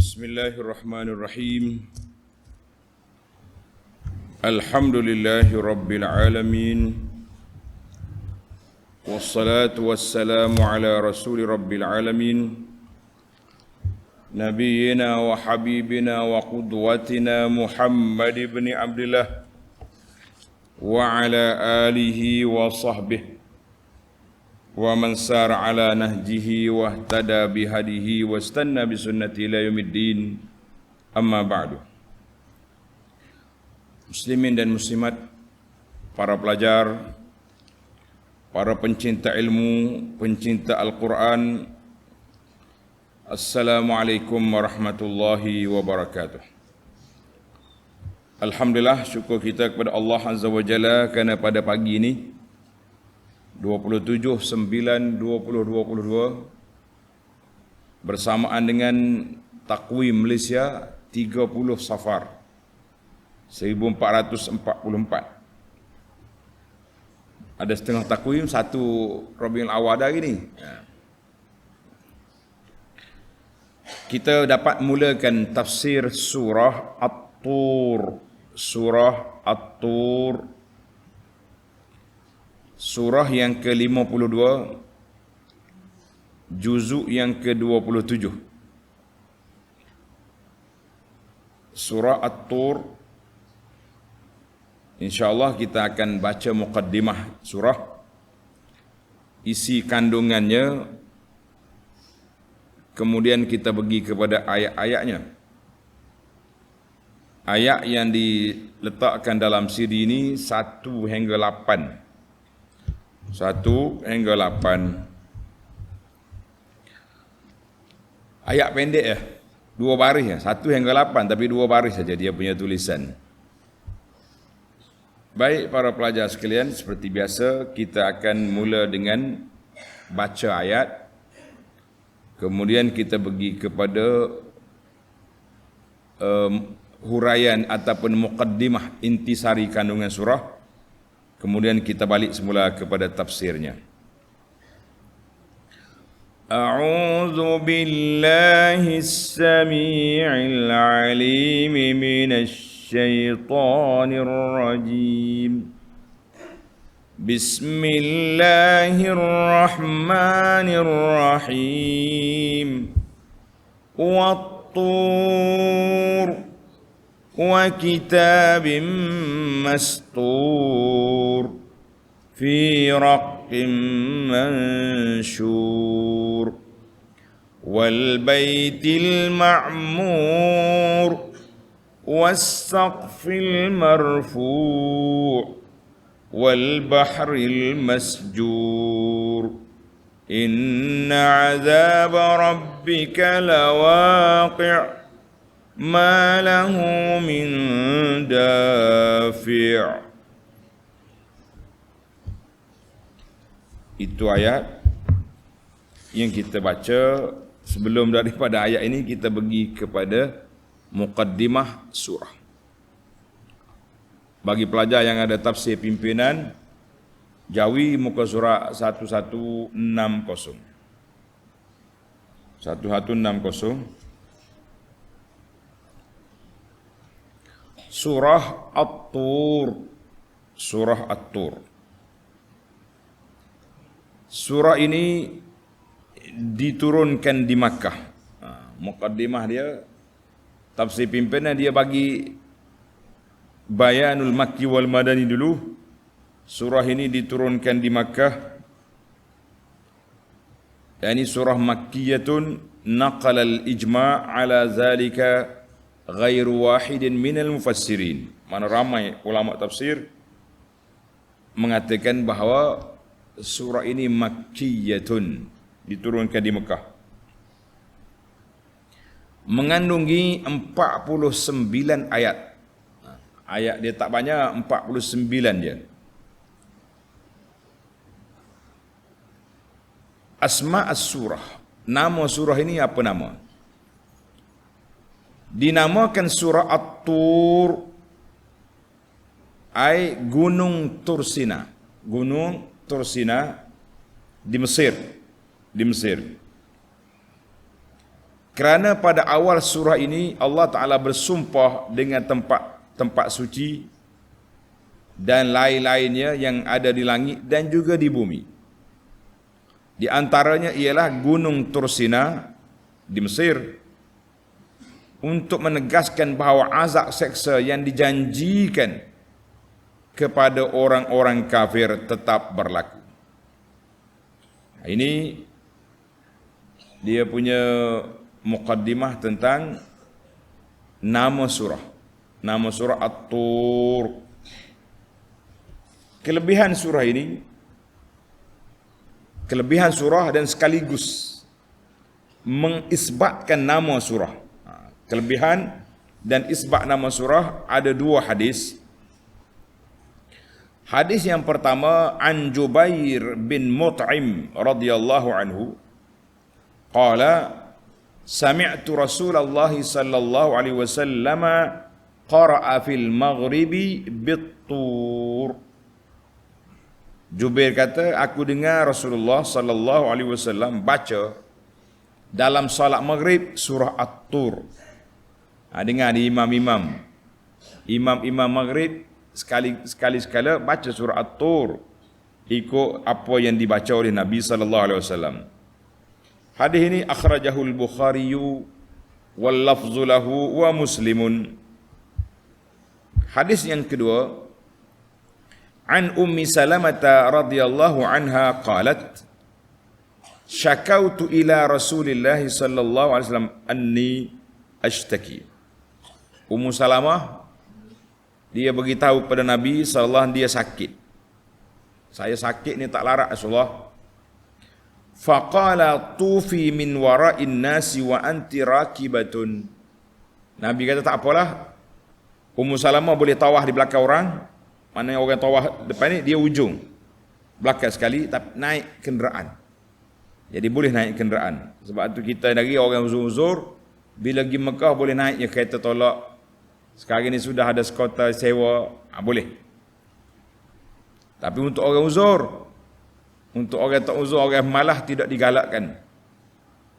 Bismillahirrahmanirrahim. Alhamdulillahi rabbil alamin. Wassalatu wassalamu ala rasuli rabbil alamin. Nabiyyina wa habibina wa qudwatina Muhammad ibn Abdullah wa ala alihi wa sahbihi wa man sara ala nahjihi wa ihtada bihadihi wa istanna bisunnati ila yaumiddin. Amma ba'du. Muslimin dan muslimat, para pelajar, para pencinta ilmu, pencinta Al-Quran, Assalamualaikum warahmatullahi wabarakatuh. Alhamdulillah, syukur kita kepada Allah Azza wa Jalla kerana pada pagi ini 27/9/2022 bersamaan dengan takwim Malaysia 30 Safar 1444. Ada setengah takwim, 1 Rabiul Awal hari ni. Kita dapat mulakan tafsir surah At-Tur. Surah At-Tur, surah yang ke-52, juzuk yang ke-27. Surah At-Tur, insya-Allah kita akan baca muqaddimah surah, isi kandungannya, kemudian kita pergi kepada ayat-ayatnya. Ayat yang diletakkan dalam CD ini 1 hingga 8. 1 hingga 8. Ayat pendek ya, 2 baris ya, 1 hingga 8 tapi 2 baris saja dia punya tulisan. Baik para pelajar sekalian, seperti biasa kita akan mula dengan baca ayat. Kemudian kita pergi kepada huraian ataupun muqaddimah intisari kandungan surah. Kemudian kita balik semula kepada tafsirnya. A'udzu billahis samii'il 'aliim minasy syaithaanir rajiim. Bismillahirrahmanirrahim. Wat-tur wa kitabim mastur fi raqqim manshur wal baitil ma'mur was saqfil marfu' wal bahril masjur inna 'adzaba rabbika lawaqi' ma lahu min dafi'. Itu ayat yang kita baca. Sebelum daripada ayat ini kita pergi kepada muqaddimah surah. Bagi pelajar yang ada tafsir pimpinan, Jawi muka surat 1160. 1160. Surah At-Tur. Surah At-Tur. Surah ini diturunkan di Makkah. Muqaddimah dia, tafsir pimpinan dia bagi bayanul makki wal madani dulu. Surah ini diturunkan di Makkah. Yani surah makkiyatun naqala al-ijma' ala zalika ghairu wahidin minal mufassirin. Mana ramai ulama tafsir mengatakan bahawa surah ini makkiyatun, diturunkan di Mekah. Mengandungi 49 ayat. Ayat dia tak banyak, 49 dia. Asma as-surah. Nama surah ini apa nama? Dinamakan surah At-Tur, ai Gunung Tursina. Gunung Tursina di Mesir. Kerana pada awal surah ini Allah Ta'ala bersumpah dengan tempat suci dan lain-lainnya yang ada di langit dan juga di bumi. Di antaranya ialah Gunung Tursina di Mesir, untuk menegaskan bahawa azab seksa yang dijanjikan kepada orang-orang kafir tetap berlaku. Ini dia punya muqaddimah tentang nama surah. Nama surah At-Tur. Kelebihan surah dan sekaligus mengisbatkan nama surah. Kelebihan dan isbat nama surah ada dua hadis. Hadis yang pertama, an Jubair bin Mut'im radhiyallahu anhu qala sami'tu Rasulullah sallallahu alaihi wasallam qara'a fil maghribi bit-tur. Jubair kata, aku dengar Rasulullah sallallahu alaihi wasallam baca dalam solat maghrib surah At-Tur. Dengar di imam-imam maghrib sekali-sekala baca surah At-Tur ikut apa yang dibaca oleh Nabi sallallahu alaihi wasallam. Hadis ini akhrajahul Bukhari wal lafzu lahu wa Muslimun. Hadis yang kedua, an Ummi Salamah radhiyallahu anha qalat syakautu ila Rasulillah sallallahu alaihi wasallam anni ashtaki. Ummu Salamah dia beritahu kepada Nabi sallallahu dia sakit. Saya sakit ni tak larat Rasulullah. Faqala tufi min wara'in nasi wa anti rakibatun. Nabi kata tak apalah. Ummu Salamah boleh tawaf di belakang orang. Mana orang tawaf depan ni dia ujung. Belakang sekali tapi naik kenderaan. Jadi boleh naik kenderaan. Sebab tu kita dari orang uzur-uzur bila pergi Mekah boleh naiknya kereta tolak. Sekarang ni sudah ada skuter sewa, boleh. Tapi untuk orang uzur, untuk orang tak uzur, orang malah tidak digalakkan.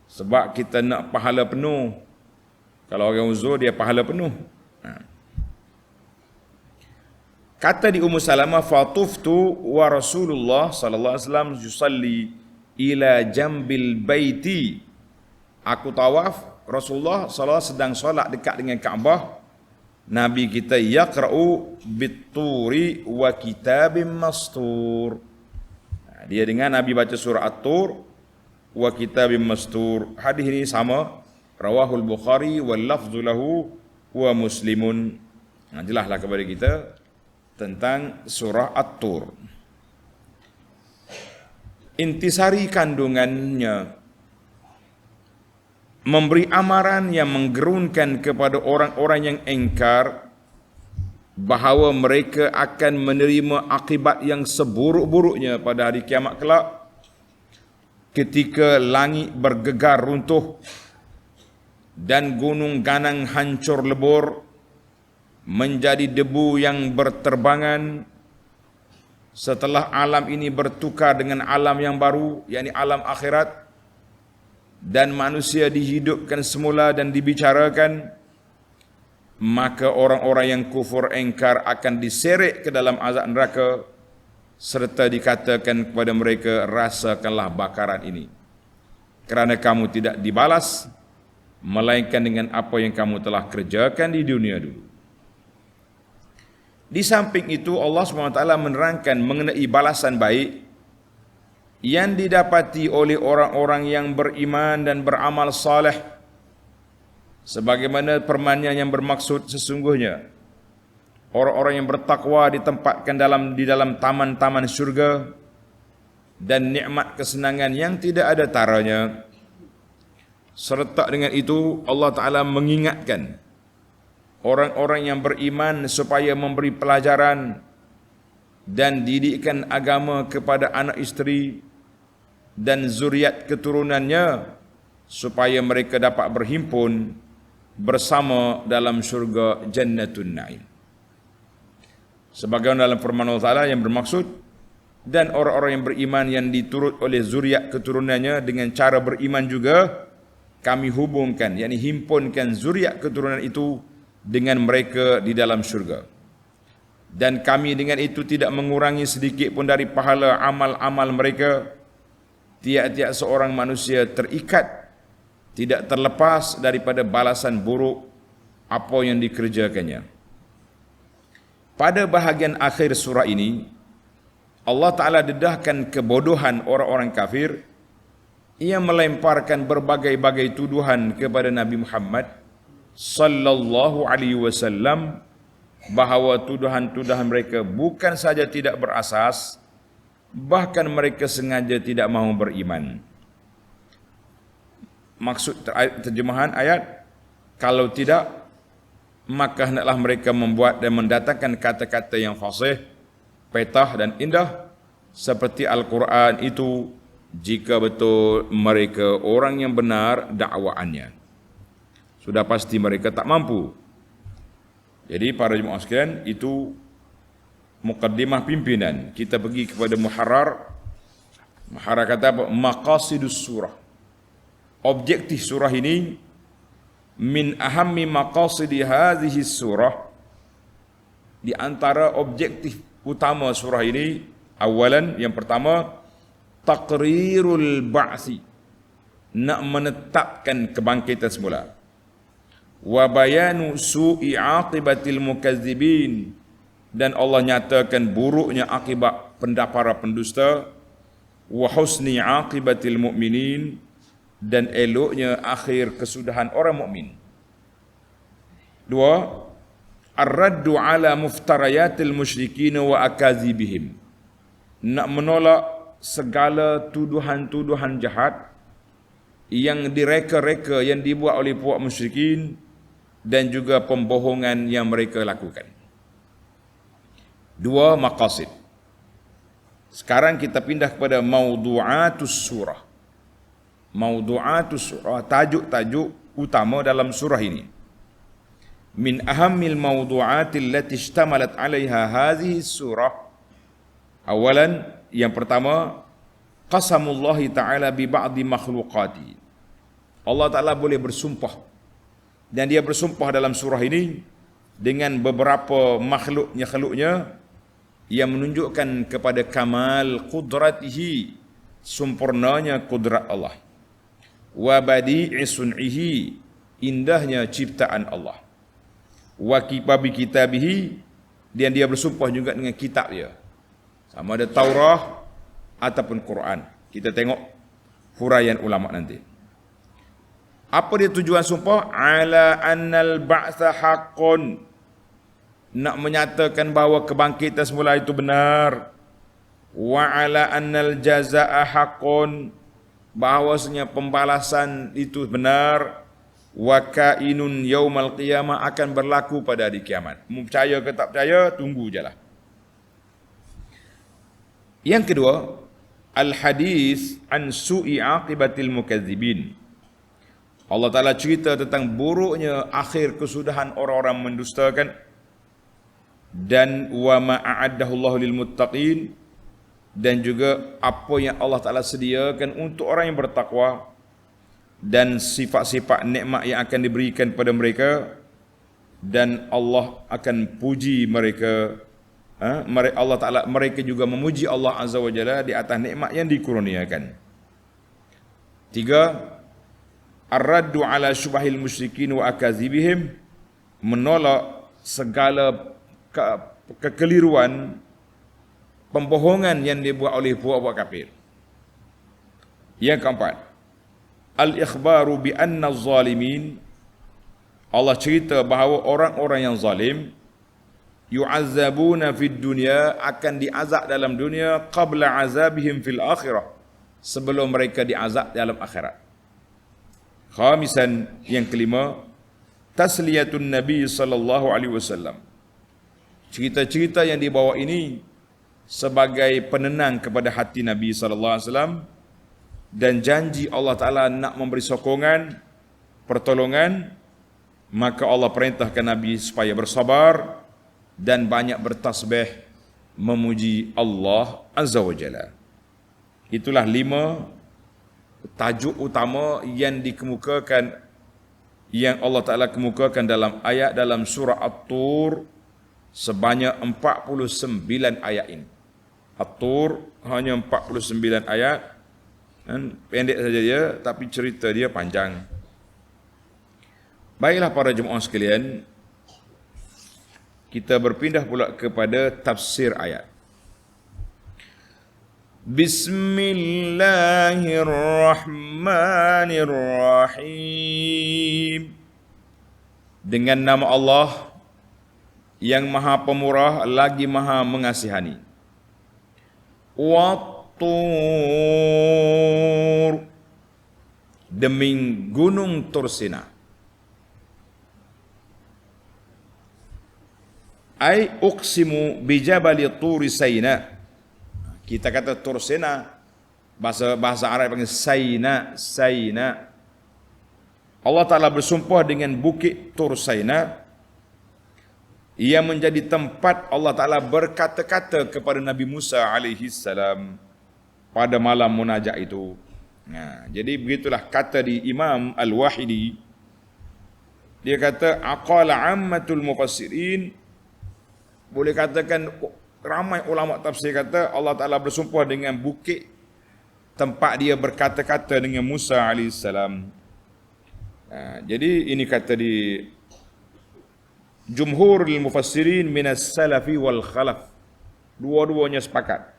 Sebab kita nak pahala penuh. Kalau orang uzur dia pahala penuh. Kata di Ummu Salamah, fatuftu wa Rasulullah sallallahu alaihi wasallam yusalli ila jambil baiti. Aku tawaf, Rasulullah sallallahu sedang solat dekat dengan Kaabah. Nabi kita yaqra'u bit-turi wa kitabim mastur. Dia dengar Nabi baca surah At-Tur wa kitabim mastur. Hadis ini sama, rawahul Bukhari wal lafzu lahu wa Muslimun. Jelaslah kepada kita tentang surah At-Tur. Intisari kandungannya memberi amaran yang menggerunkan kepada orang-orang yang engkar bahawa mereka akan menerima akibat yang seburuk-buruknya pada hari kiamat kelak, ketika langit bergegar runtuh dan gunung ganang hancur lebur menjadi debu yang berterbangan, setelah alam ini bertukar dengan alam yang baru, yakni alam akhirat, dan manusia dihidupkan semula dan dibicarakan, maka orang-orang yang kufur engkar akan diseret ke dalam azab neraka serta dikatakan kepada mereka, rasakanlah bakaran ini kerana kamu tidak dibalas melainkan dengan apa yang kamu telah kerjakan di dunia dulu. Di samping itu Allah SWT menerangkan mengenai balasan baik yang didapati oleh orang-orang yang beriman dan beramal saleh, sebagaimana permainan yang bermaksud sesungguhnya orang-orang yang bertakwa ditempatkan di dalam taman-taman syurga dan nikmat kesenangan yang tidak ada taranya. Serta dengan itu Allah Ta'ala mengingatkan orang-orang yang beriman supaya memberi pelajaran dan didikan agama kepada anak isteri dan zuriat keturunannya supaya mereka dapat berhimpun bersama dalam syurga Jannatun Na'im. Sebagaimana dalam firman Allah Ta'ala yang bermaksud, dan orang-orang yang beriman yang diturut oleh zuriat keturunannya dengan cara beriman juga kami hubungkan, yakni himpunkan zuriat keturunan itu dengan mereka di dalam syurga. Dan kami dengan itu tidak mengurangi sedikit pun dari pahala amal-amal mereka. Tiap-tiap seorang manusia terikat, tidak terlepas daripada balasan buruk apa yang dikerjakannya. Pada bahagian akhir surah ini, Allah Ta'ala dedahkan kebodohan orang-orang kafir. Ia melemparkan berbagai-bagai tuduhan kepada Nabi Muhammad sallallahu alaihi wasallam, bahawa tuduhan-tuduhan mereka bukan saja tidak berasas, bahkan mereka sengaja tidak mahu beriman. Maksud terjemahan ayat, kalau tidak, maka hendaklah mereka membuat dan mendatangkan kata-kata yang fasih, petah dan indah seperti Al-Quran itu, jika betul mereka orang yang benar dakwaannya. Sudah pasti mereka tak mampu. Jadi para jemaah sekalian, itu mukaddimah pimpinan. Kita pergi kepada Muharrar. Muharrar kata apa? Maqasidus surah. Objektif surah ini, min ahammi maqasidi hadhihi surah, di antara objektif utama surah ini, awalan, yang pertama, taqrirul ba'si, nak menetapkan kebangkitan semula. Wa bayanu su'i aqibatil mukazzibin, dan Allah nyatakan buruknya akibat para pendusta. Wa husni aqibatil mu'minin, dan eloknya akhir kesudahan orang mukmin. Dua, ar-raddu ala muftarayatil musyrikin wa akazibihim, nak menolak segala tuduhan-tuduhan jahat yang direka-reka, yang dibuat oleh puak musyrikin, dan juga pembohongan yang mereka lakukan. Dua maqasid. Sekarang kita pindah kepada maudu'atus surah. Maudu'atus surah, tajuk-tajuk utama dalam surah ini. Min ahammil maudu'atil lati ishtamalat 'alaiha hadhihi surah. Awalan, yang pertama, qasamullahi ta'ala bi ba'di makhluqati. Allah Ta'ala boleh bersumpah, dan dia bersumpah dalam surah ini dengan beberapa makhluknya yang menunjukkan kepada kamal qudratihi, sempurnanya kudrat Allah. Wa badi'i sun'ihi, indahnya ciptaan Allah. Wa kibabi kitabihi, dan dia bersumpah juga dengan kitab dia, sama ada Taurah ataupun Quran. Kita tengok huraian ulama nanti. Apa dia tujuan sumpah? Ala annal ba'tha haqqun, nak menyatakan bahawa kebangkitan semula itu benar. Wa ala annal jazaa'a haqqun, bahawasanya pembalasan itu benar. Wa kainun yaumal qiyamah, akan berlaku pada hari kiamat. Mau percaya ke tak percaya, tunggu je lah. Yang kedua, al-hadis an su'i aqibatil mukazzibin. Allah Ta'ala cerita tentang buruknya akhir kesudahan orang-orang mendustakan. Dan wa ma'addahu Allahu lil muttaqin, dan juga apa yang Allah Ta'ala sediakan untuk orang yang bertakwa, dan sifat-sifat nikmat yang akan diberikan kepada mereka, dan Allah akan puji mereka. Allah Ta'ala, mereka juga memuji Allah Azza wa Jalla di atas nikmat yang dikurniakan. Tiga, ar-raddu ala syubahil musyrikin wa akazibihim, menolak segala kekeliruan, pembohongan yang dibuat oleh puak-puak kafir. Yang keempat, al-ikhbaru bi anna az-zalimin, Allah cerita bahawa orang-orang yang zalim yu'azzabuna fid dunya, akan diazab dalam dunia, qabla azabihim fil akhirah, sebelum mereka diazab dalam akhirat. Khamisan, yang kelima, tasliyatun Nabi sallallahu alaihi wasallam, cerita-cerita yang dibawa ini sebagai penenang kepada hati Nabi sallallahu alaihi wasallam, dan janji Allah Ta'ala nak memberi sokongan, pertolongan. Maka Allah perintahkan Nabi supaya bersabar dan banyak bertasbih memuji Allah Azza wa Jalla. Itulah 5 tajuk utama yang dikemukakan, yang Allah Ta'ala kemukakan dalam ayat dalam surah At-Tur sebanyak 49 ayat ini. At-Tur hanya 49 ayat, pendek saja dia, tapi cerita dia panjang. Baiklah para jemaah sekalian, kita berpindah pula kepada tafsir ayat. Bismillahirrahmanirrahim. Dengan nama Allah yang Maha Pemurah lagi Maha Mengasihani. Wat-Tur, demi gunung Tursina. Ai uqsimu bijabali Turi Saina. Kita kata Tursina, bahasa Arab panggil Saina. Allah Ta'ala bersumpah dengan bukit Tursaina. Ia menjadi tempat Allah Ta'ala berkata-kata kepada Nabi Musa alaihi salam pada malam munajat itu. Nah, jadi begitulah kata di Imam Al-Wahidi. Dia kata aqala ammatul mufassirin, boleh katakan ramai ulama tafsir kata Allah Ta'ala bersumpah dengan bukit tempat dia berkata-kata dengan Musa AS. Jadi ini kata di Jumhur al-Mufassirin minas salafi wal khalaf. Dua-duanya sepakat.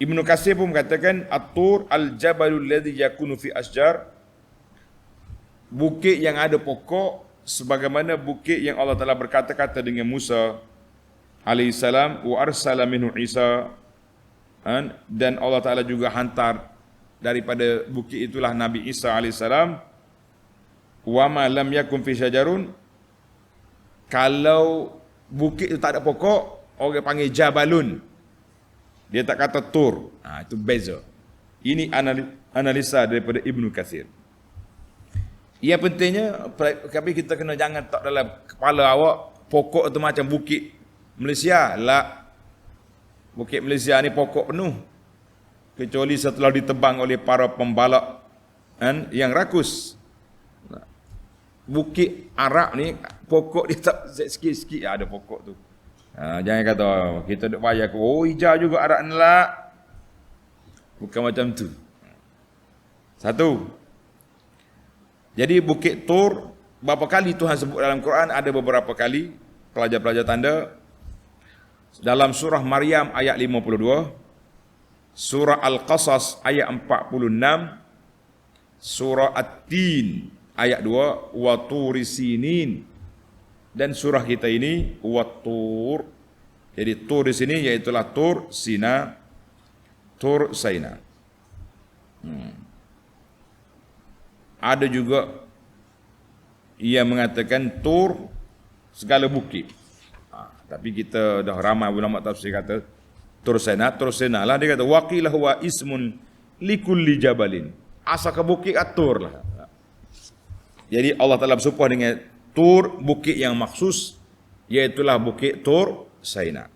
Ibnu Katsir pun mengatakan At-Tur al-jabalul ladzi yakunu fi asjar, bukit yang ada pokok sebagaimana bukit yang Allah Ta'ala berkata-kata dengan Musa alaihissalam, wa arsala minhu Isa, dan Allah Ta'ala juga hantar daripada bukit itulah Nabi Isa alaihissalam. Wa ma lam yakun fi syajarun, kalau bukit itu tak ada pokok, orang panggil jabalun, dia tak kata tur. Itu beza. Ini analisa daripada Ibnu Katsir. Ia pentingnya, tapi kita kena jangan tak dalam kepala awak pokok itu macam bukit Malaysia lah. Bukit Malaysia ni pokok penuh, kecuali setelah ditebang oleh para pembalak yang rakus. Bukit Arab ni pokok dia tak sikit-sikit ada pokok tu. Jangan kata kita duk bayar ke hijau juga Arab ni lah. Bukan macam tu. Satu. Jadi bukit Tur, berapa kali Tuhan sebut dalam Quran? Ada beberapa kali. Pelajar-pelajar tanda. Dalam surah Maryam ayat 52, surah Al-Qasas ayat 46, surah At-Tin ayat 2, wa turi sinin, dan surah kita ini wa tur. Jadi tur di sini iaitulah Tur Sina, Tur Saina. Ada juga ia mengatakan tur segala bukit. Tapi kita dah ramai ulama tafsir kata Tur Saina lah. Dia kata waqilah wa ismun likulli jabalin. Asal ke bukit atur lah. Jadi Allah Ta'ala bersumpah dengan Tur, bukit yang maksus, iaitulah bukit Tur Saina.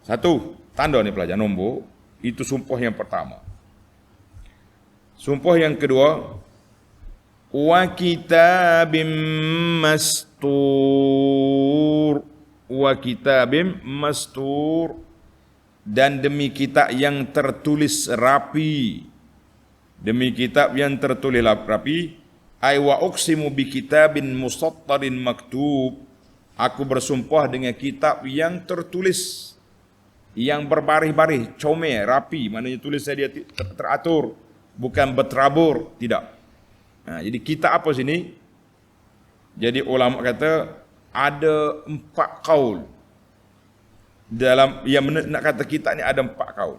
Satu, tanda ni pelajar nombor, itu sumpah yang pertama. Sumpah yang kedua, wa kitabim mastur, wa kitabim mastur, dan demi kitab yang tertulis rapi. Demi kitab yang tertulis rapi. Ai wa uqsimu bi kitabin musattarin maktub, aku bersumpah dengan kitab yang tertulis, yang berbaris-baris, comel, rapi, maknanya tulisannya dia teratur, bukan berterabur, tidak. Jadi kitab apa sini? Jadi ulama kata ada 4 kaul. Dalam yang nak kata kitab ni ada 4 kaul.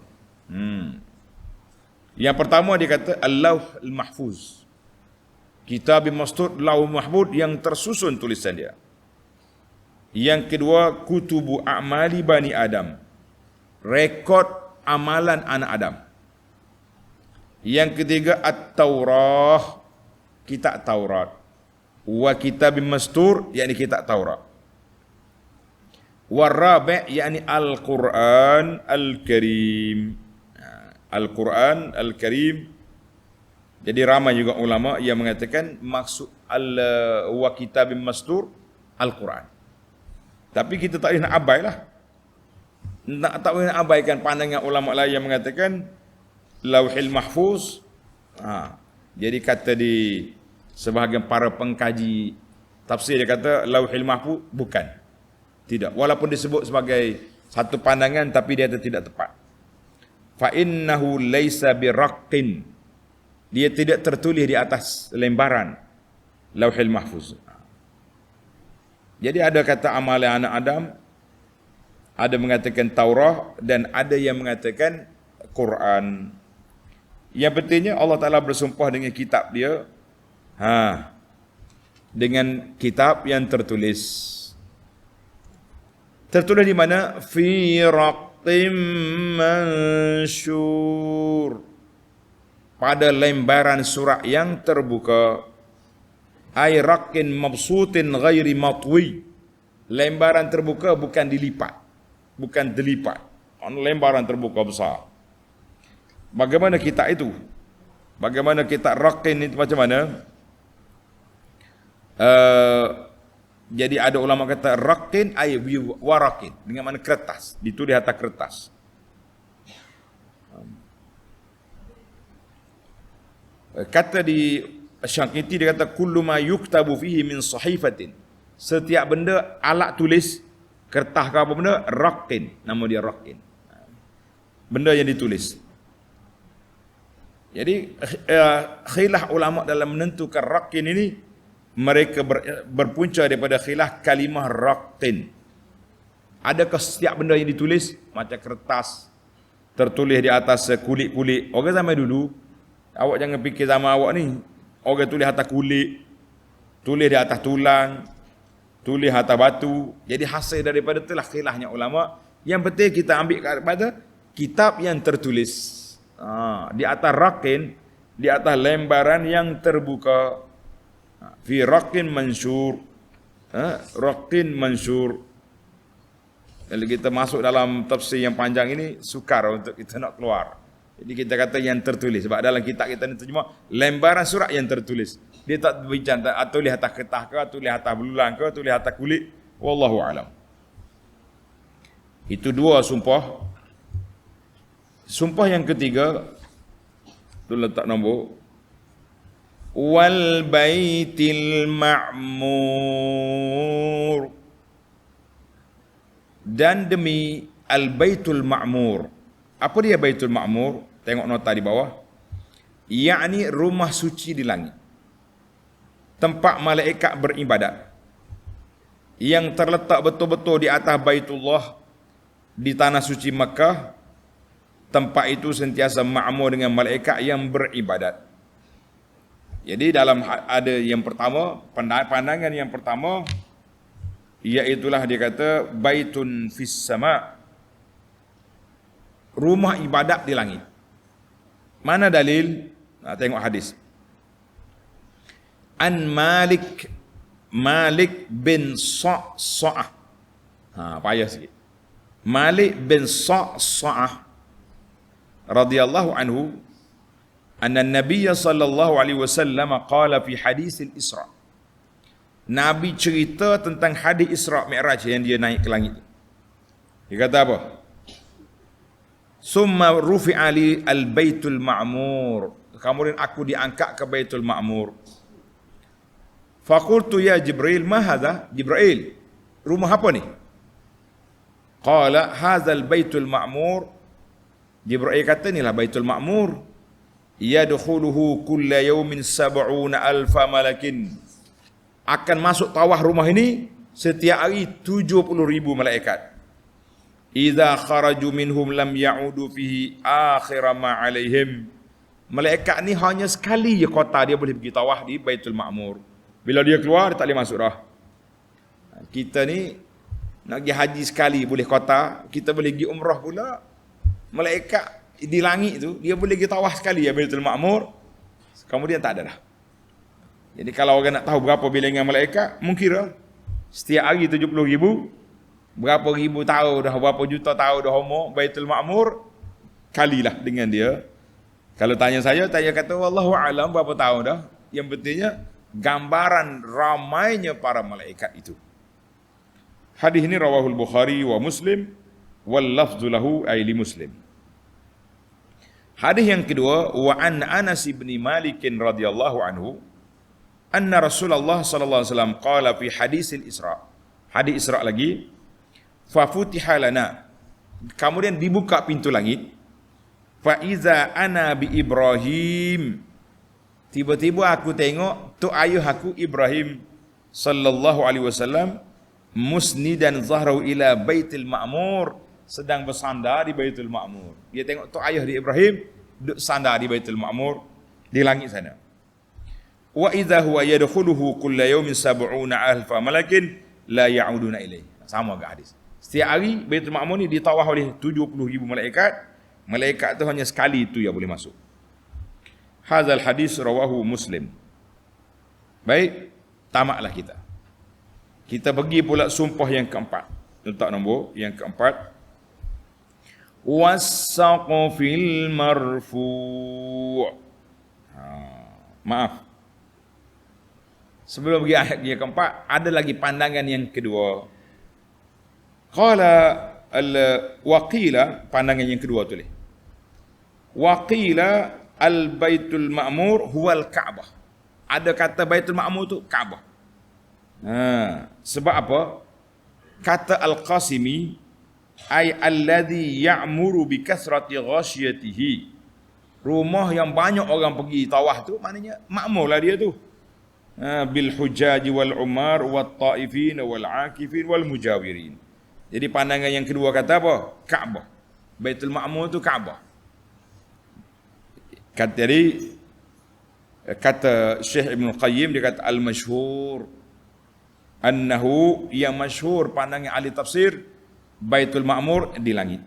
Yang pertama dia kata Al-Lauh Al-Mahfuz. Kitab Mastur, Lauh Mahfuz yang tersusun tulisan dia. Yang kedua, Kutubu A'mali Bani Adam, rekod amalan anak Adam. Yang ketiga, At-Taurah, kitab Taurat. Wa kitab Mastur, yakni kitab Taurat. Wa Rabi', yakni Al-Quran Al-Karim. Al-Quran Al-Karim. Jadi ramai juga ulama yang mengatakan maksud wa kitabim mastur Al-Quran. Tapi kita tak boleh nak abailah. Tak boleh nak abaikan pandangan ulama lain yang mengatakan Lauhil Mahfuz. Jadi kata di sebahagian para pengkaji tafsir, dia kata Lauhil Mahfuz bukan. Tidak. Walaupun disebut sebagai satu pandangan, tapi dia tidak tepat. Fa innahu laisa biraqqin. Dia tidak tertulis di atas lembaran Lauhil Mahfuz. Jadi ada kata amalan anak Adam, ada mengatakan Taurah, dan ada yang mengatakan Quran. Yang pentingnya Allah Ta'ala bersumpah dengan kitab dia, dengan kitab yang tertulis. Tertulis di mana? Fi raqqim mansyur. Pada lembaran surat yang terbuka. Ay raqqin mabsutin ghairi matwi. Lembaran terbuka bukan dilipat. Bukan dilipat. Lembaran terbuka besar. Bagaimana kitab itu? Bagaimana kitab raqqin itu macam mana? Jadi ada ulama kata raqqin ay waraqin, dengan mana kertas, ditulis atas kertas. Kata di Syangkiti, dia kata kullu ma yuktabu fihi min sahifatin. Setiap benda alat tulis, kertas ke apa benda, raqqin, nama dia raqqin. Benda yang ditulis. Jadi khilaf ulama dalam menentukan raqqin ini, mereka berpunca daripada khilaf kalimah raqqin. Adakah setiap benda yang ditulis macam kertas tertulis di atas kulit-kulit? Orang zaman dulu, awak jangan fikir zaman awak ni, orang tulis atas kulit, tulis di atas tulang, tulis atas batu. Jadi hasil daripada itulah khilafnya ulama. Yang penting kita ambil kepada kitab yang tertulis. Di atas raqqin, di atas lembaran yang terbuka. Fi raqqin mansyur. Raqqin mansyur. Kalau kita masuk dalam tafsir yang panjang ini, sukar untuk kita nak keluar. Jadi kita kata yang tertulis. Sebab dalam kitab kita ni terjemah lembaran surat yang tertulis. Dia tak berbincang atau lihat atas kertas ke, atau lihat atas belulang ke, atau lihat atas kulit. Wallahu a'lam. Itu dua sumpah. Sumpah yang ketiga, tu letak nombor. Wal baitil ma'mur. Dan demi al-baitul ma'mur. Apa dia baitul ma'mur? Tengok nota di bawah. Yakni rumah suci di langit. Tempat malaikat beribadat. Yang terletak betul-betul di atas Baitullah, di tanah suci Makkah. Tempat itu sentiasa ma'mur dengan malaikat yang beribadat. Jadi dalam ada yang pertama, pandangan yang pertama, iaitulah dia kata baitun fis sama', rumah ibadat di langit. Mana dalil? Tengok hadis. An Malik bin Sa'sa'ah. Payah sikit. Malik bin Sa'sa'ah radhiyallahu anhu, anna Nabiy sallallahu alaihi wasallam qala fi hadis al-Isra. Nabi cerita tentang hadis Isra Mi'raj yang dia naik ke langit. Dia kata apa? Summa rufi'a li al-baitul ma'mur. Kemudian aku diangkat ke Baitul Ma'mur. Faqultu ya Jibril, ma hadha? Jibril, rumah apa ni? Qala hadzal Baitul Ma'mur. Jibril kata inilah Baitul Ma'mur. Yadkhuluhu kulla yawmin 70,000 malakin. Akan masuk tawaf rumah ini setiap hari 70,000 malaikat. Idza kharaju minhum lam ya'udu fihi akhir ma 'alaihim. Malaikat ni hanya sekali je kota dia boleh pergi tawaf di Baitul Ma'mur. Bila dia keluar dia tak boleh masuk dah. Kita ni nak pergi haji sekali boleh kota, kita boleh pergi umrah pula. Malaikat di langit tu dia boleh pergi tawaf sekali ya Baitul Ma'mur. Kemudian tak ada dah. Jadi kalau orang nak tahu berapa bilangan malaikat, mungkin setiap hari 70,000, berapa ribu tahun dah, berapa juta tahun dah umur Baitul Ma'mur, kalilah dengan dia. Kalau tanya saya, kata wallahu alam berapa tahun dah. Yang pentingnya gambaran ramainya para malaikat itu. Hadis ini rawahul Bukhari wa Muslim wal lafzu lahu ay li Muslim. Hadis yang kedua, wa an Anas bin Malik radhiyallahu anhu anna Rasulullah sallallahu alaihi wasallam qala fi hadisil Isra. Hadis Isra lagi, fa futiha lana. Kemudian dibuka pintu langit. Fa iza ana bi Ibrahim. Tiba-tiba aku tengok tu ayah aku Ibrahim sallallahu alaihi wasallam musnidan zahrahu ila Baitul Ma'mur, sedang bersandar di Baitul Ma'mur. Dia tengok tu ayah di Ibrahim duduk sandar di Baitul Ma'mur di langit sana. Wa idza huwa yadkhuluhu kulla yawmin 70 alfa malakin la ya'uduna ilaihi. Sama ke hadis. Setiap hari Baitul Ma'mur ni ditawaf oleh 70,000 malaikat. Malaikat tu hanya sekali itu yang boleh masuk. Hadzal hadis rawahu Muslim. Baik, tamatlah kita. Kita pergi pula sumpah yang keempat. Letak nombor yang keempat. Was-saqfil marfu'. Maaf. Sebelum pergi ayat yang keempat, ada lagi pandangan yang kedua. Qala waqila, pandangan yang kedua tulis. Waqila al-Baitul Ma'mur huwal Ka'bah. Ada kata Baitul Ma'mur tu Ka'bah. Sebab apa? Kata Al-Qasimi ay alladhi ya'muru bi kasrati ghasyatihi. Rumah yang banyak orang pergi tawaf tu maknanya makmurlah dia tu. Bil hujjaj wal umar wat taifin wal akifin wal mujawirin. Jadi pandangan yang kedua kata apa? Ka'bah. Baitul Ma'mur tu Ka'bah. Kata Syekh Ibn Qayyim, dia kata al-masyhur annahu, yang masyhur pandangan ahli tafsir, Baitul Ma'mur di langit.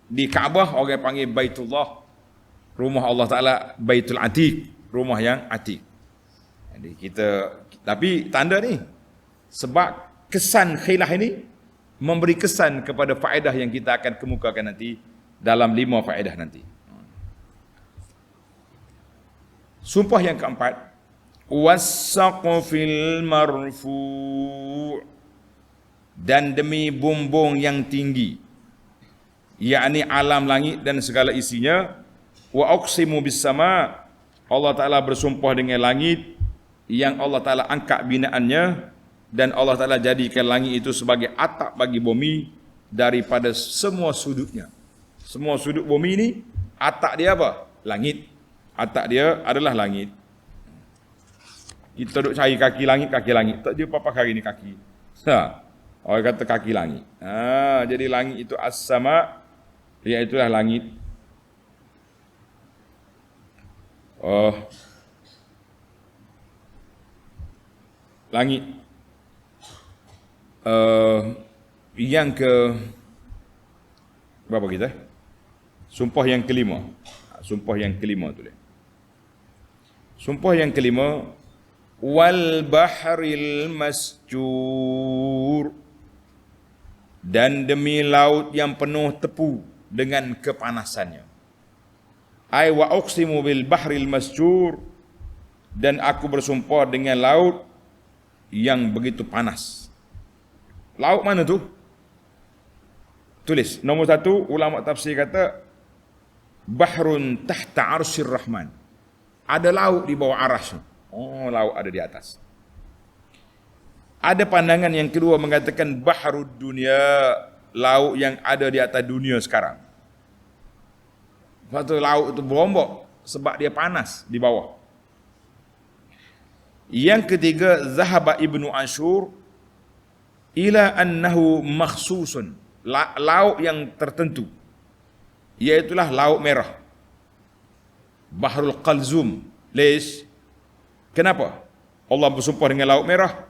Di Ka'bah orang panggil Baitullah, rumah Allah Taala, Baitul Atiq, rumah yang atiq. Jadi tapi tanda ni sebab kesan khilaf ini memberi kesan kepada faedah yang kita akan kemukakan nanti dalam 5 faedah nanti. Sumpah yang keempat, was-saqfil marfu', dan demi bumbung yang tinggi, yakni alam langit dan segala isinya. Wa aqsimu bis sama, Allah Taala bersumpah dengan langit yang Allah Taala angkat binaannya, dan Allah Taala jadikan langit itu sebagai atap bagi bumi daripada semua sudutnya. Semua sudut bumi ni atap dia apa? Langit. Atap dia adalah langit. Kita duk cari kaki langit. Tak dia apa hari ni kaki. Orang kata kaki langit. Jadi langit itu as-sama, iaitulah langit. Langit. Yang ke berapa kita? Sumpah yang kelima. Sumpah yang kelima tu. Sumpah yang kelima, wal bahril masjur, dan demi laut yang penuh tepu dengan kepanasannya. Ai wa uqsimu bil bahril masjur, dan aku bersumpah dengan laut yang begitu panas. Laut mana tu? Tulis. Nombor 1, ulama tafsir kata bahrun tahta arsyir rahman. Ada laut di bawah arasy. Laut ada di atas. Ada pandangan yang kedua mengatakan bahrud dunia, laut yang ada di atas dunia sekarang. Sebab tu laut itu berombak sebab dia panas di bawah. Yang ketiga, zahaba Ibnu Ashur ila annahu makhsusun, laut yang tertentu, iaitulah laut merah, Bahrul Qalzum. Lish? Kenapa Allah bersumpah dengan laut merah?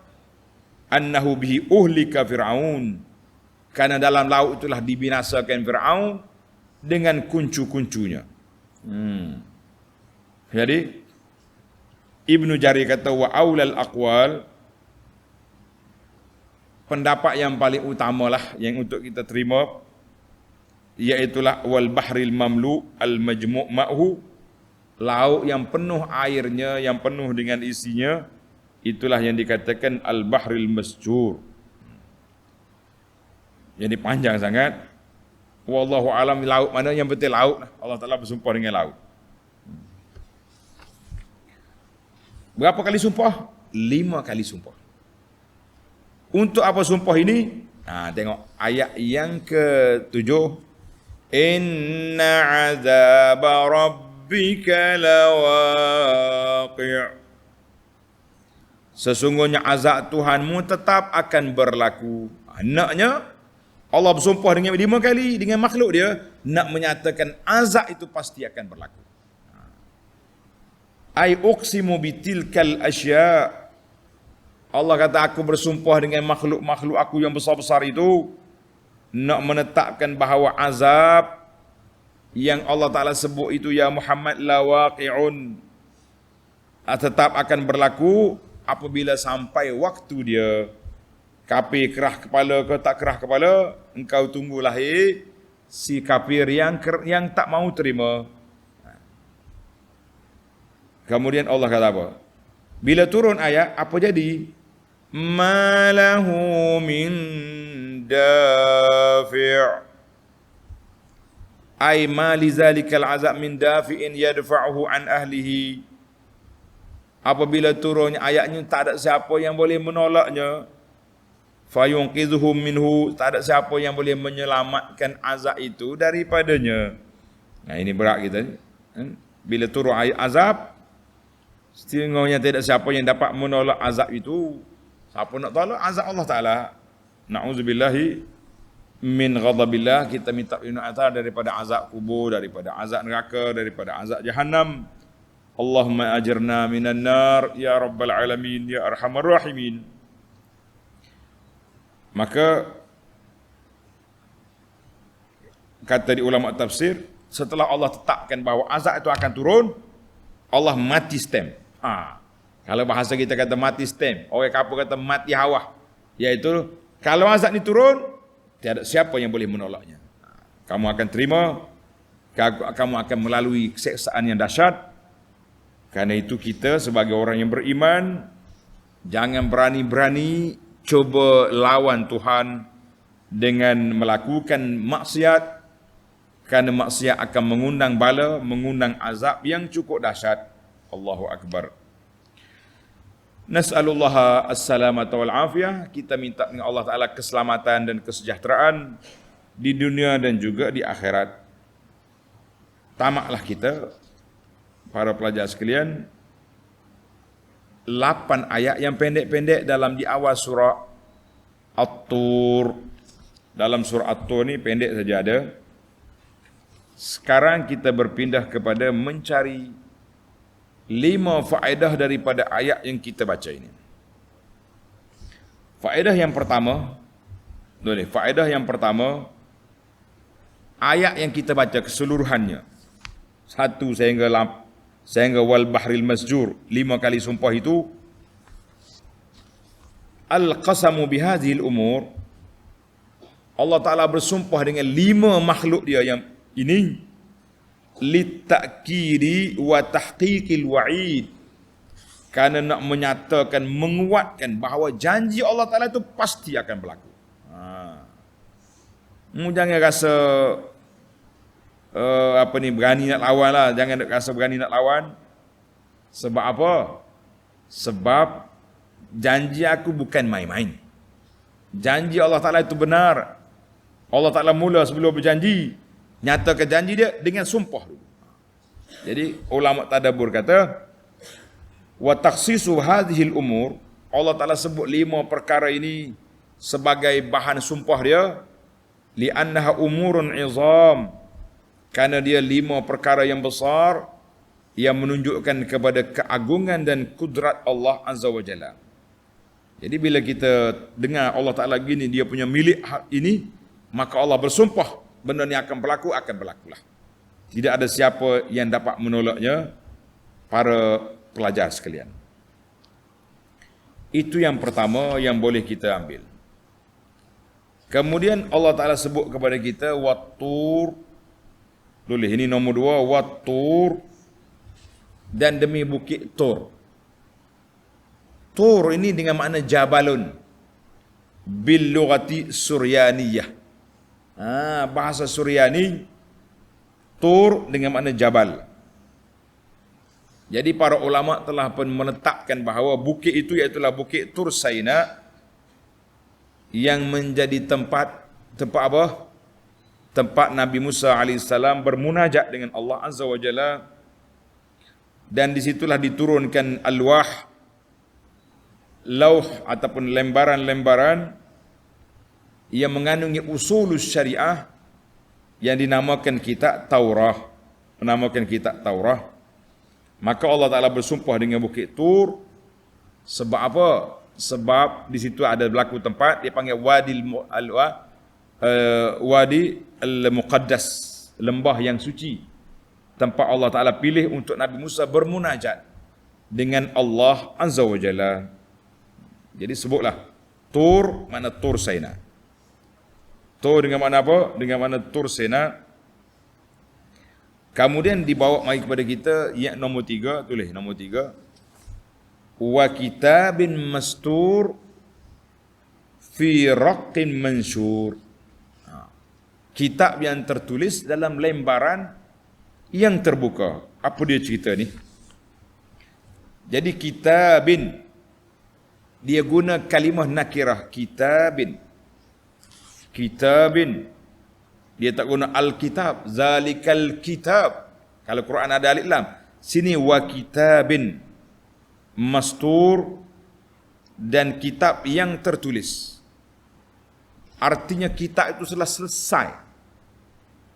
Annahu bihi uhlika Fir'aun, karena dalam laut itulah dibinasakan Fir'aun dengan kuncu-kuncunya. Jadi Ibnu Jarir kata wa aulal aqwal, pendapat yang paling utamalah yang untuk kita terima, iaitulah wal bahril mamlu al majmu' ma'hu, laut yang penuh airnya, yang penuh dengan isinya, itulah yang dikatakan al bahril masjur. Jadi panjang sangat. Wallahu alam laut mana yang betul laut. Allah Taala bersumpah dengan laut. Berapa kali sumpah? 5 kali sumpah. Untuk apa sumpah ini? Tengok ayat yang ke-7. Inna azab rabbika lawaqi'. Sesungguhnya azab Tuhanmu tetap akan berlaku. Naknya Allah bersumpah dengan 5 kali dengan makhluk dia, nak menyatakan azab itu pasti akan berlaku. Ai uqsimu bitilkal asya'. Allah kata aku bersumpah dengan makhluk-makhluk aku yang besar-besar itu, nak menetapkan bahawa azab yang Allah Ta'ala sebut itu ya Muhammad lawaqi'un, tetap akan berlaku apabila sampai waktu dia. Kafir kerah kepala ke tak kerah kepala, engkau tunggu lahir si kafir yang tak mau terima. Kemudian Allah kata apa? Bila turun ayat, apa jadi? Ma lahu min dafi'. Ay ma li zalikal azab min dafi'in yadfa'uhu an ahlihi. Apabila turunnya ayatnya, tak ada siapa yang boleh menolaknya. Fayunqidhuhum minhu, tak ada siapa yang boleh menyelamatkan azab itu daripadanya. Ini berat kita. Bila turun ayat azab, setengahnya tidak siapa yang dapat menolak azab itu. Siapa nak tolak azab Allah Ta'ala? Na'udzubillahi min ghadabillah. Kita minta perlindungan daripada azab kubur, daripada azab neraka, daripada azab jahannam. Allahumma ajirna minan nar ya rabbal alamin ya arhamar rahimin. Maka kata di ulama tafsir, setelah Allah tetapkan bahawa azab itu akan turun, Allah mati stamp. Kalau bahasa kita kata mati stamp, orang kapur kata mati hawa, iaitu kalau azab ini turun, tiada siapa yang boleh menolaknya. Kamu akan terima, kamu akan melalui keseksaan yang dahsyat. Karena itu kita sebagai orang yang beriman, jangan berani-berani cuba lawan Tuhan dengan melakukan maksiat, kerana maksiat akan mengundang bala, mengundang azab yang cukup dahsyat. Allahu Akbar. Nas'alullah as-salamata wal afiyah. Kita minta dengan Allah Ta'ala keselamatan dan kesejahteraan di dunia dan juga di akhirat. Tamaklah kita, para pelajar sekalian, 8 ayat yang pendek-pendek dalam di awal surah At-Tur. Dalam surah At-Tur ni pendek saja ada. Sekarang kita berpindah kepada mencari 5 faedah daripada ayat yang kita baca ini. Faedah yang pertama, ayat yang kita baca keseluruhannya, 1 sehingga wal bahril masjur, 5 kali sumpah itu, al-qasamu bihadhil umur, Allah Ta'ala bersumpah dengan 5 makhluk dia yang ini, litakiri wa tahqiqil wa'id, kerana nak menyatakan, menguatkan bahawa janji Allah Ta'ala itu pasti akan berlaku. Jangan rasa berani nak lawan lah. Jangan rasa berani nak lawan. Sebab apa? Sebab janji aku bukan main-main. Janji Allah Ta'ala itu benar. Allah Ta'ala mula sebelum berjanji, nyatakan janji dia dengan sumpah dulu. Jadi ulama tadabbur kata, wa takhsisu hadhil umur, Allah Ta'ala sebut 5 perkara ini sebagai bahan sumpah dia, li'annaha umurun izam, kerana dia 5 perkara yang besar yang menunjukkan kepada keagungan dan kudrat Allah Azza wa Jalla. Jadi bila kita dengar Allah Ta'ala gini, dia punya milik ini, maka Allah bersumpah benda ni akan berlakulah. Tidak ada siapa yang dapat menolaknya, para pelajar sekalian. Itu yang pertama yang boleh kita ambil. Kemudian Allah Ta'ala sebut kepada kita Wat-Tur. Tulis ini nombor 2, Wat-Tur, dan demi bukit Tur. Tur ini dengan makna jabalun bil lughati suryaniyah. Bahasa Suryani, Tur dengan makna jabal. Jadi para ulama telah pun menetapkan bahawa bukit itu iaitulah bukit Tur Saina, yang menjadi tempat apa? Tempat Nabi Musa AS bermunajat dengan Allah Azza wa Jalla, dan disitulah diturunkan alwah, lauh ataupun lembaran-lembaran yang mengandungi usulus syariah yang dinamakan kitab Taurah. Maka Allah Ta'ala bersumpah dengan bukit Tur. Sebab apa? Sebab di situ ada berlaku tempat dia panggil Wadi al-Muqaddas, lembah yang suci. Tempat Allah Ta'ala pilih untuk Nabi Musa bermunajat dengan Allah Azza wa Jalla. Jadi sebutlah Tur, mana Tur Saina. Tur dengan mana apa? Dengan mana Tur Saina. Kemudian dibawa mari kepada kita yang nombor 3, tulis nombor 3. Wa kitabin mastur fi raqqin mansyur. Kitab yang tertulis dalam lembaran yang terbuka. Apa dia cerita ni? Jadi kitabin, dia guna kalimah nakirah, kitabin. Dia tak guna al-kitab, zalikal kitab. Kalau Quran ada alif lam. Sini wa kitabin mastur, dan kitab yang tertulis. Artinya kitab itu telah selesai.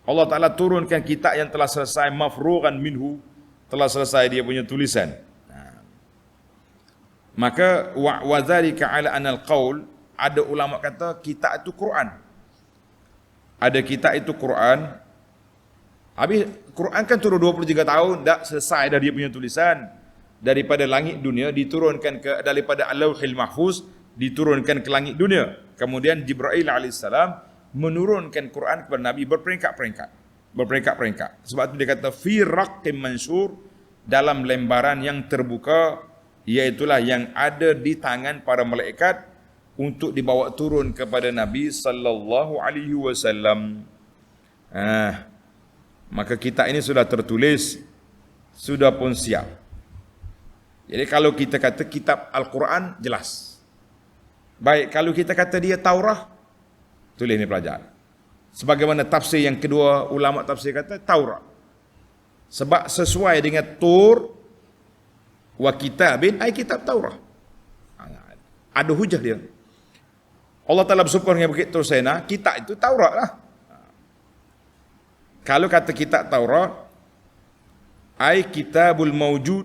Allah Ta'ala turunkan kitab yang telah selesai, mafrughan minhu, telah selesai dia punya tulisan. Maka wa dzalika ala anal qaul, ada ulama kata kitab itu Quran. Ada kitab itu Quran. Habis Quran kan turun 23 tahun dah selesai dah dia punya tulisan. Daripada langit dunia diturunkan ke, daripada Al-Lauhil Mahfuz diturunkan ke langit dunia. Kemudian Jibril alaihissalam menurunkan Quran kepada Nabi berperingkat-peringkat. Sebab itu dia kata fi raqqim mansyur, dalam lembaran yang terbuka, iaitulah yang ada di tangan para malaikat untuk dibawa turun kepada Nabi sallallahu alaihi wasallam. Maka kitab ini sudah tertulis, sudah pun siap. Jadi kalau kita kata kitab Al-Quran, jelas. Baik, kalau kita kata dia Taurah, tulis ni pelajar. Sebagaimana tafsir yang kedua, ulama tafsir kata Taurah. Sebab sesuai dengan Tur wa kitabin, ai kitab Taurah. Ada hujah dia. Allah Ta'ala bersumpah dengan bukit Tur Saina, kitab itu Taurat lah. Kalau kata kitab Taurat, ai kitabul mawjud,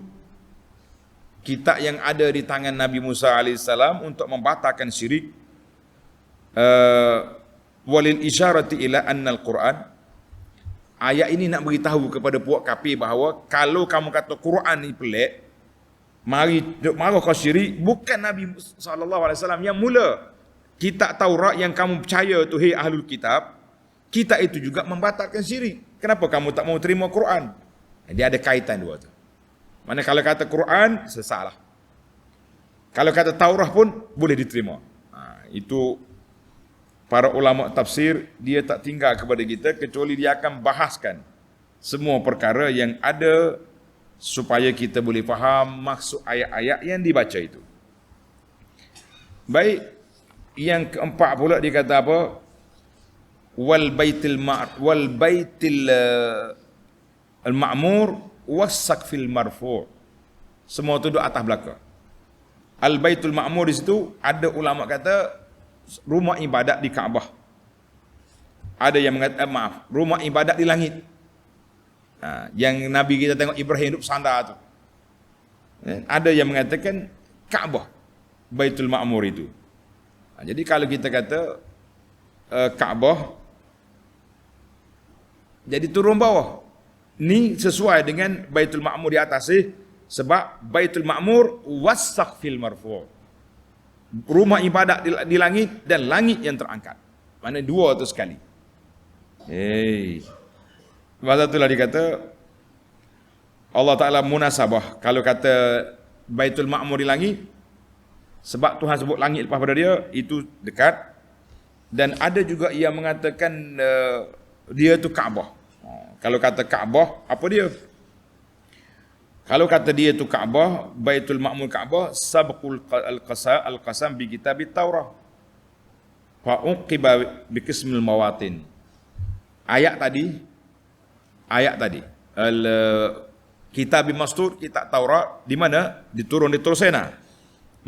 kitab yang ada di tangan Nabi Musa AS untuk membatalkan syirik. Walil isyarati ila annal Quran, ayat ini nak beritahu kepada puak kafir bahawa kalau kamu kata Quran ni pelik, mari marah kau syirik, bukan Nabi SAW yang mula. Kitab Taurat yang kamu percaya tu, hei ahlul kitab, kitab itu juga membatalkan syirik. Kenapa kamu tak mau terima Quran? Dia ada kaitan dua tu. Mana kalau kata Quran, sesalah. Kalau kata Taurah pun boleh diterima. Itu para ulama tafsir, dia tak tinggal kepada kita kecuali dia akan bahaskan semua perkara yang ada supaya kita boleh faham maksud ayat-ayat yang dibaca itu. Baik, yang keempat pula dia kata apa? Wal baitil al-ma'mur was-saqfil marfu'. Semua tu duduk atas belakang. Al-Baitul Ma'mur di situ ada ulama kata rumah ibadat di Kaabah. Ada yang mengatakan rumah ibadat di langit. Yang Nabi kita tengok Ibrahim hidup sandar tu. Ada yang mengatakan Kaabah, Baitul Ma'mur itu. Jadi kalau kita kata Kaabah, jadi turun bawah. Ni sesuai dengan Baitul Ma'mur di atas sebab Baitul Ma'mur was-saqfil marfu'. Rumah ibadat di langit dan langit yang terangkat. Mana dua tu sekali. Masa itulah dikata Allah Ta'ala munasabah. Kalau kata Baitul Ma'mur di langit, sebab Tuhan sebut langit lepas pada dia, itu dekat. Dan ada juga yang mengatakan dia tu Kaabah. Kalau kata Kaabah, apa dia? Kalau kata dia tu Kaabah, Baitul Ma'mur Kaabah, sabqul al-qasam bi kitabit Taurah. Fa uqiba bi qismil mawatin. Ayat tadi Kitab Mastur, kitab Taurat, di mana? Diturun di Tursena.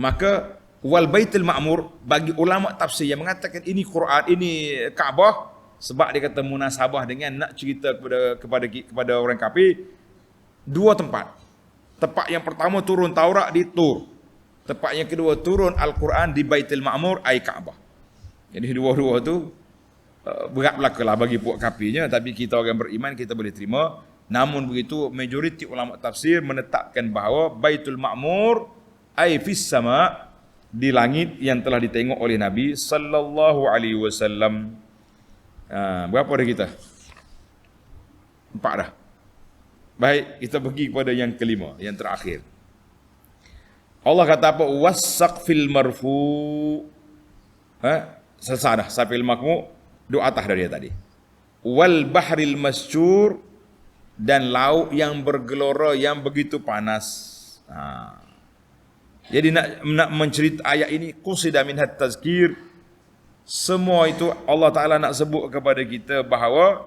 Maka wal Baitul Ma'mur, bagi ulama tafsir yang mengatakan ini Quran, ini Kaabah, sebab dia kata munasabah dengan nak cerita kepada orang kafir, dua tempat. Tempat yang pertama turun Taurat di Tur. Tempat yang kedua turun Al-Quran di Baitul Ma'mur, ai Kaabah. Jadi dua-dua tu berat belakalah bagi puak kafirnya, tapi kita orang beriman kita boleh terima. Namun begitu, majoriti ulama tafsir menetapkan bahawa Baitul Ma'mur ai fis sama, di langit yang telah ditengok oleh Nabi sallallahu alaihi wasallam. Berapa dah kita? 4 dah. Baik, kita pergi kepada yang kelima, yang terakhir. Allah kata apa? Was-saqfil marfu. Selesai dah, saqfil marfu, dua atas dari dia tadi. Wal bahril masjur, dan laut yang bergelora yang begitu panas. Jadi nak mencerita ayat ini, qusida minhat tazkir. Semua itu Allah Ta'ala nak sebut kepada kita bahawa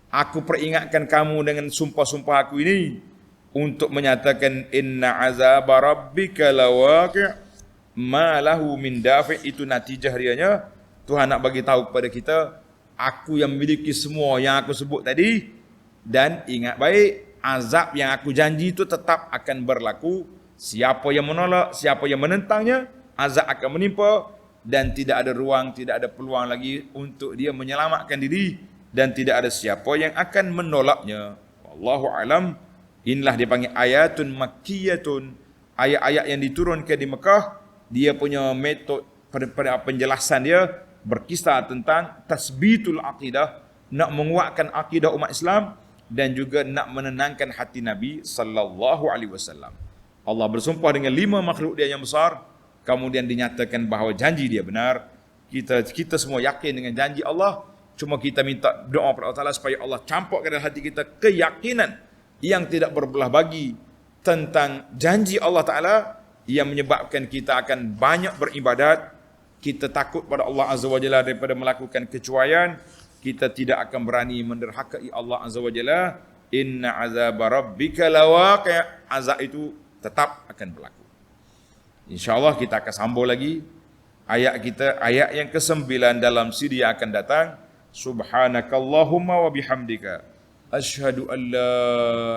aku peringatkan kamu dengan sumpah-sumpah aku ini untuk menyatakan inna azaba rabbika lawaqi' ma lahu min dafi'. Itu natijah dianya. Tuhan nak bagi tahu kepada kita, aku yang memiliki semua yang aku sebut tadi. Dan ingat baik, azab yang aku janji itu tetap akan berlaku. Siapa yang menolak, siapa yang menentangnya, azab akan menimpa. Dan tidak ada ruang, tidak ada peluang lagi untuk dia menyelamatkan diri. Dan tidak ada siapa yang akan menolaknya. Wallahu alam. Inilah dipanggil ayatun makkiyatun. Ayat-ayat yang diturunkan di Mekah, dia punya metod pada penjelasan dia berkisah tentang tasbitul aqidah, nak menguatkan akidah umat Islam, dan juga nak menenangkan hati Nabi sallallahu alaihi wasallam. Allah bersumpah dengan 5 makhluk dia yang besar, kemudian dinyatakan bahawa janji dia benar. Kita semua yakin dengan janji Allah, cuma kita minta doa kepada Allah Taala supaya Allah campurkan dalam hati kita keyakinan yang tidak berbelah bagi tentang janji Allah Taala, yang menyebabkan kita akan banyak beribadat. Kita takut pada Allah Azza wa Jalla daripada melakukan kecuaian. Kita tidak akan berani menderhakai Allah Azza wa Jalla. Inna azaba rabbika lawaqi'. Azab itu tetap akan berlaku. InsyaAllah kita akan sambung lagi ayat kita, ayat yang ke-9 dalam siri yang akan datang. Subhanakallahumma wa bihamdika asyhadu an la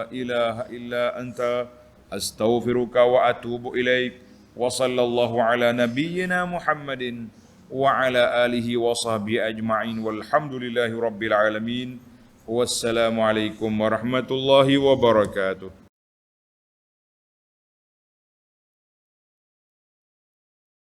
ilaha illa anta astaghfiruka wa atubu ilaik. Wa sallallahu ala nabiyyina Muhammadin wa ala alihi wa sahbihi ajma'in walhamdulillahi rabbil alamin. Wassalamualaikum warahmatullahi wabarakatuh.